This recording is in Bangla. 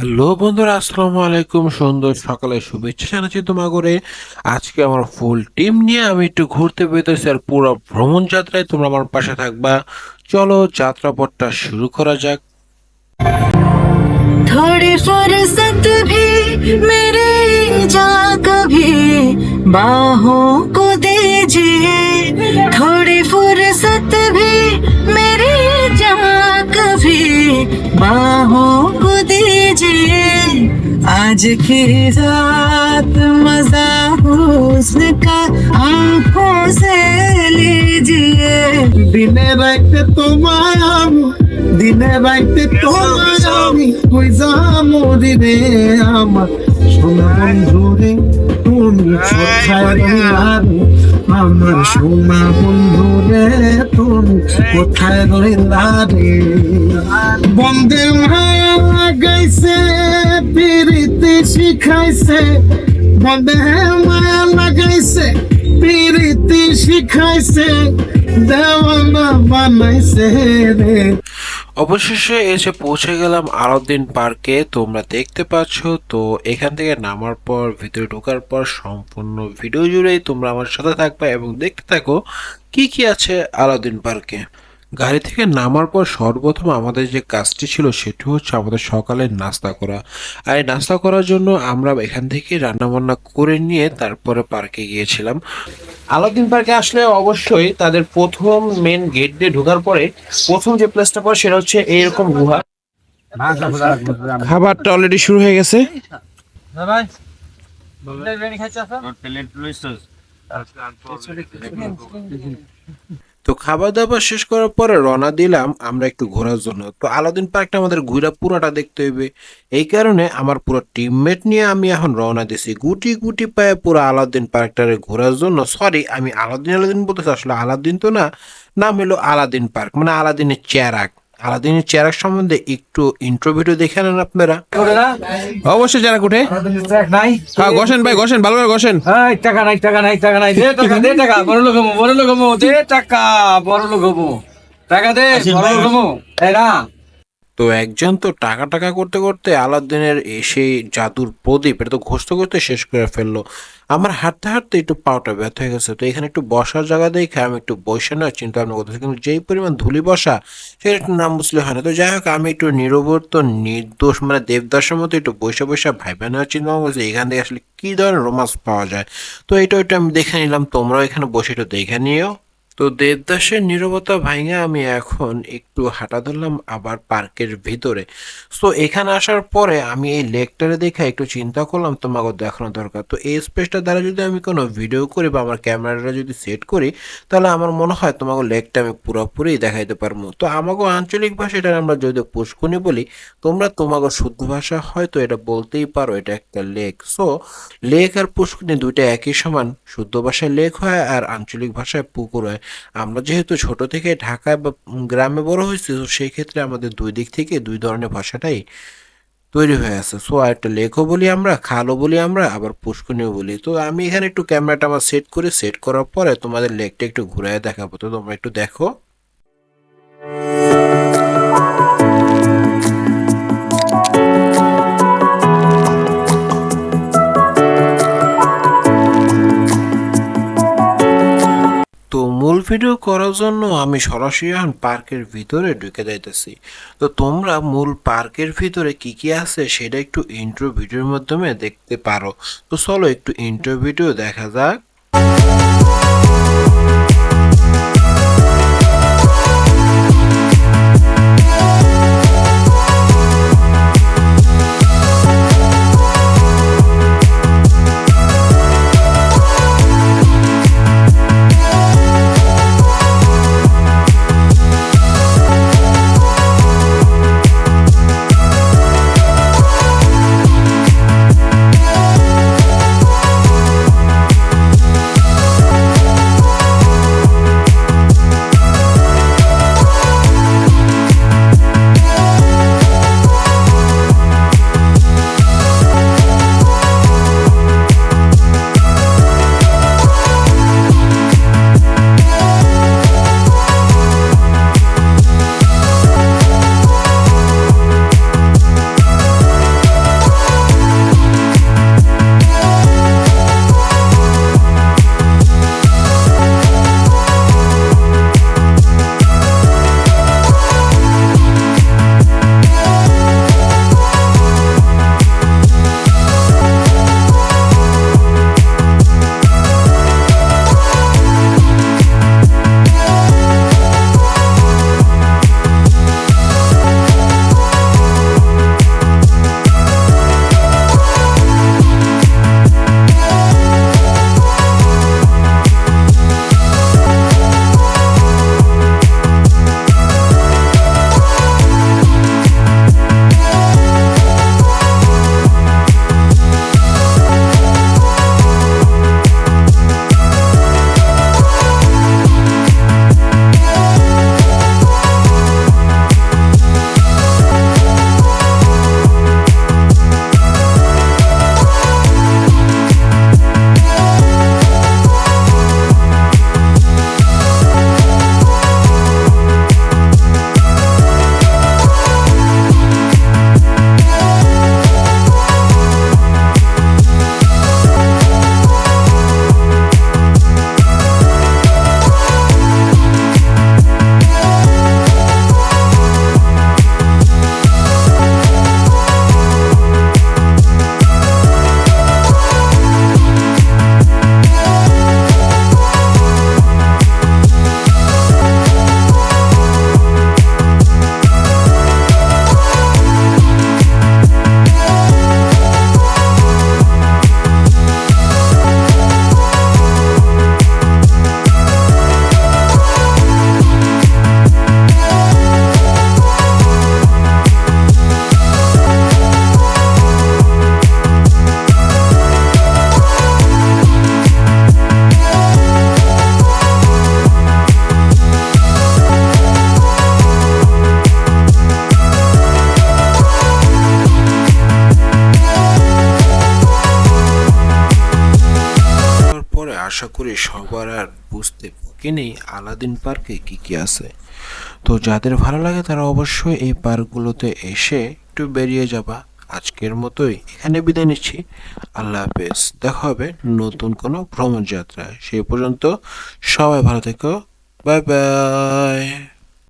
হ্যালো বন্ধুরা, আসসালামু আলাইকুম। সুন্দর সকালে শুভেচ্ছা জানাচ্ছি তোমাগরে। আজকে আমার ফুল টিম নিয়ে আমি একটু ঘুরতে বেরোতেছি, আর পুরো ভ্রমণ যাত্রায় তোমরা আমার পাশে থাকবা। চলো যাত্রাপথটা শুরু করা যাক। थोड़ी फुर्सत भी मेरे जा कभी बाहों को दीजिए। थोड़ी फुर्सत भी मेरी जा कभी बाहों को दीजिए। आज की रात मजा हुस्न का आंखों से लीजिए। দিনে রাইতে তোমায় আমি দিনে রাইতে তোমায় আমি কইজা মরি রে আমার সোনা বন্ধু রে তুমি কোথায় রইলা রে আমার সোনা বন্ধু রে তুমি কোথায় রইলা রে বন্দে মায়া লাগাইছে পিরিতি শিখাইছে বন্দে মায়া লাগাইছে পিরিতি শিখাইছে দেওয়ানা বানাইছে রে। অবশেষে এসে পৌঁছে গেলাম আলাউদ্দিন পার্কে। তোমরা দেখতে পাচ্ছ, তো এখান থেকে নামার পর ভিতরে ঢোকার পর সম্পূর্ণ ভিডিও জুড়েই তোমরা আমার সাথে থাকবে এবং দেখতে থাকো কি কি আছে আলাউদ্দিন পার্কে। গাড়ি থেকে নামার পর সর্বপ্রথম আমাদের যে কাজটি ছিল সেটি হচ্ছে আমাদের সকালের নাস্তা করা। আর এই নাস্তা করার জন্য আমরা এখান থেকে রান্নাবান্না করে নিয়ে তারপরে পার্কে গিয়েছিলাম। আলাউদ্দিন পার্কে আসলে অবশ্যই তাদের প্রথম মেন গেট দিয়ে ঢোকার পরে প্রথম যে প্লেসটা পড়ে সেটা হচ্ছে এইরকম গুহা। খাবারটা অলরেডি শুরু হয়ে গেছে। তো খাবার দাবার শেষ করার পরে রওনা দিলাম আমরা একটু ঘোরার জন্য। তো আলাউদ্দিন পার্কটা আমাদের ঘুরা পুরাটা দেখতে হইবে, এই কারণে আমার পুরো টিমমেট নিয়ে আমি এখন রওনা দিছি গুটি গুটি পায়ে পুরো আলাউদ্দিন পার্কটারে ঘোরার জন্য। সরি, আমি আলাউদ্দিন বলতেছি, আসলে আলাউদ্দিন তো না, নাম হলো আলাউদ্দিন পার্ক, মানে আলাউদ্দিনের চেরাগ। আলাউদ্দিনের চেরাগ সম্বন্ধে একটু ইন্ট্রো ভিডিও দেখে নেন আপনারা। অবশ্যই চেরাগ উঠে নাই হ্যাঁ, ঘষেন ভাই, ঘষেন ভালো করে ঘষেন। এই টাকা নাই টাকা নাই টাকা নাই দে টাকা বড় লোক হমু দে টাকা বড় লোক হমু টাকা দে বড় লোক হমু এই না। তো একজন তো টাকা টাকা করতে করতে আলাউদ্দিনের সেই জাদুর প্রদীপ এটা তো ঘষতে ঘষতে শেষ করে ফেললো। আমার হাঁটতে হাঁটতে একটু পাওটা ব্যথা হয়ে গেছে, তো এখানে একটু বসার জায়গা দেখে আমি একটু বসে নেওয়ার চিন্তা ভাবনা করতেছি, কিন্তু যেই পরিমাণ ধুলি বসা সেটা একটু নাম বুঝলে হয় না। তো যাই হোক, আমি একটু নিরবর্ত নির্দোষ মানে দেবদাসের মতো একটু বসে বসে ভাইবা নেওয়ার চিন্তা ভাবনা করছি এখান থেকে আসলে কী ধরনের রোমান্স পাওয়া যায়। তো এটা ওইটা আমি দেখে নিলাম, তোমরাও এখানে বসে একটু দেখে নিও। তো দেবদাসের নীরবতা ভাঙে আমি এখন একটু হাঁটা ধরলাম আবার পার্কের ভিতরে। সো এখানে আসার পরে আমি এই লেকটারে দেখে একটু চিন্তা করলাম তোমাকে দেখানো দরকার। তো এই স্পেসটা দ্বারা যদি আমি কোনো ভিডিও করি বা আমার ক্যামেরাটা যদি সেট করি, তাহলে আমার মনে হয় তোমাকে লেকটা আমি পুরোপুরি দেখাইতে পারবো। তো আমাকে আঞ্চলিক ভাষা এটা আমরা যদি পুষ্কুনি বলি, তোমরা তোমাকে শুদ্ধ ভাষা হয়তো এটা বলতেই পারো এটা একটা লেক। সো লেক আর পুষ্কুনি দুইটা একই সমান, শুদ্ধ ভাষায় লেক হয় আর আঞ্চলিক ভাষায় পুকুর হয়। আমরা যেহেতু ছোট থেকে ঢাকায় বা গ্রামে বড় হয়েছি, তো সেই ক্ষেত্রে আমাদের দুই দিক থেকে দুই ধরনের ভাষাটাই তৈরি হয়ে আছে। সো আর একটা লেকও বলি আমরা, খালও বলি আমরা, আবার পুষ্কনিও বলি। তো আমি এখানে একটু ক্যামেরাটা আমার সেট করার পরে তোমাদের লেকটা একটু ঘুরে দেখাবো, তো তোমরা একটু দেখো। তো মূল ভিডিও করার জন্য আমি সরাসরি এখন পার্কের ভিতরে ঢুকে যাইতেছি। তো তোমরা মূল পার্কের ভিতরে কি কি আছে সেটা একটু ইন্ট্রো ভিডিওর মাধ্যমে দেখতে পারো। তো চলো একটু ইন্ট্রো ভিডিও দেখা যাক। আশা করি সবার আর বুঝতে বাকি নেই আলাদিন পার্কে কি কি আছে। তো যাদের ভালো লাগে তারা অবশ্যই এই পার্কগুলোতে এসে একটু বেরিয়ে যাবা। আজকের মতোই এখানে বিদায় নিচ্ছি। আল্লাহ হাফেজ, দেখা হবে নতুন কোনো ভ্রমণ যাত্রায়। সেই পর্যন্ত সবাই ভালো থেকো, বাই বাই।